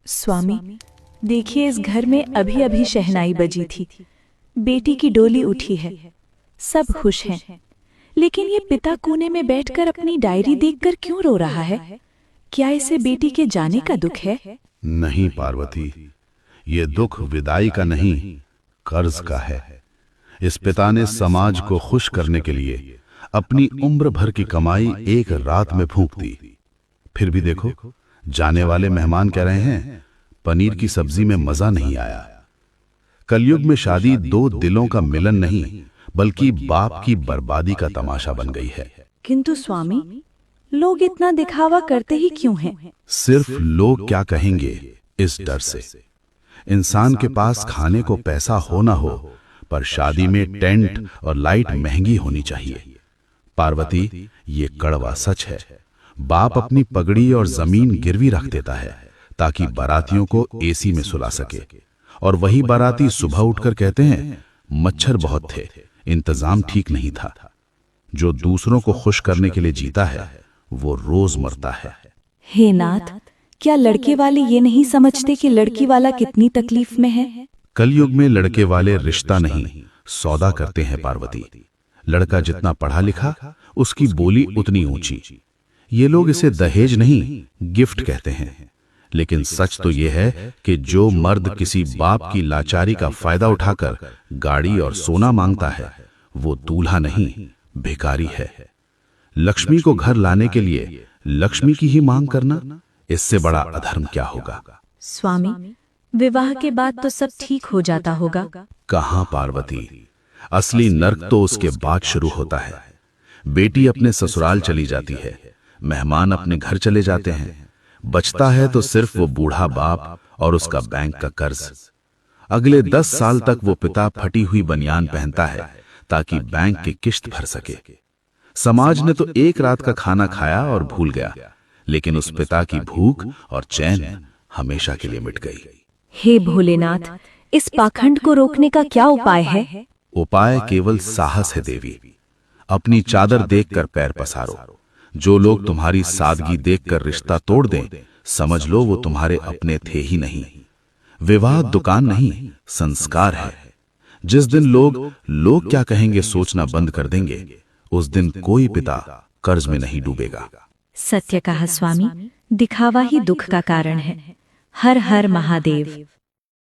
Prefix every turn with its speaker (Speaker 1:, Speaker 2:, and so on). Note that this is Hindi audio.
Speaker 1: स्वामी, देखिए इस घर में अभी अभी शहनाई बजी थी। बेटी की डोली उठी है, सब खुश हैं। लेकिन ये पिता कोने में बैठकर अपनी डायरी देखकर क्यों रो रहा है? क्या इसे बेटी के जाने का दुख है?
Speaker 2: नहीं पार्वती, ये दुख विदाई का नहीं, कर्ज का है। इस पिता ने समाज को खुश करने के लिए अपनी उम्र भर की कमाई एक रात में फूंक दी। फिर भी देखो, जाने वाले मेहमान कह रहे हैं, पनीर की सब्जी में मजा नहीं आया। कलयुग में शादी दो दिलों का मिलन नहीं, बल्कि बाप की बर्बादी का तमाशा बन गई है।
Speaker 1: किंतु स्वामी, लोग इतना दिखावा करते ही क्यों हैं?
Speaker 2: सिर्फ लोग क्या कहेंगे इस डर से। इंसान के पास खाने को पैसा हो ना हो, पर शादी में टेंट और लाइट महंगी होनी चाहिए। पार्वती, ये कड़वा सच है। बाप अपनी पगड़ी और जमीन गिरवी रख देता है ताकि बारातियों को एसी में सुला सके, और वही बाराती सुबह उठकर कहते हैं, मच्छर बहुत थे, इंतजाम ठीक नहीं था। जो दूसरों को खुश करने के लिए जीता है, वो रोज मरता है।
Speaker 1: हे नाथ, क्या लड़के वाले ये नहीं समझते कि लड़की वाला कितनी तकलीफ में है?
Speaker 2: कलयुग में लड़के वाले रिश्ता नहीं, सौदा करते हैं पार्वती। लड़का जितना पढ़ा लिखा, उसकी बोली उतनी ऊंची। ये लोग इसे दहेज नहीं, गिफ्ट कहते हैं। लेकिन सच तो यह है कि जो मर्द किसी बाप की लाचारी का फायदा उठाकर गाड़ी और सोना मांगता है, वो दूल्हा नहीं, भिखारी है। लक्ष्मी को घर लाने के लिए लक्ष्मी की ही मांग करना, इससे बड़ा अधर्म क्या होगा?
Speaker 1: स्वामी, विवाह के बाद तो सब ठीक हो जाता होगा।
Speaker 2: कहां पार्वती, असली नर्क तो उसके बाद शुरू होता है। बेटी अपने ससुराल चली जाती है, मेहमान अपने घर चले जाते हैं, बचता है तो सिर्फ वो बूढ़ा बाप और उसका बैंक का कर्ज। अगले 10 साल तक वो पिता फटी हुई बनियान पहनता है ताकि बैंक की किश्त भर सके। समाज ने तो एक रात का खाना खाया और भूल गया, लेकिन उस पिता की भूख और चैन हमेशा के लिए मिट गई।
Speaker 1: हे भोलेनाथ, इस पाखंड को रोकने का क्या उपाय है?
Speaker 2: उपाय केवल साहस है देवी। अपनी चादर देखकर पैर पसारो। जो लोग तुम्हारी सादगी देखकर रिश्ता तोड़ दें, समझ लो वो तुम्हारे अपने थे ही नहीं। विवाह दुकान नहीं, संस्कार है। जिस दिन लोग क्या कहेंगे सोचना बंद कर देंगे, उस दिन कोई पिता कर्ज में नहीं डूबेगा।
Speaker 1: सत्य कहा स्वामी, दिखावा ही दुख का कारण है। हर हर महादेव।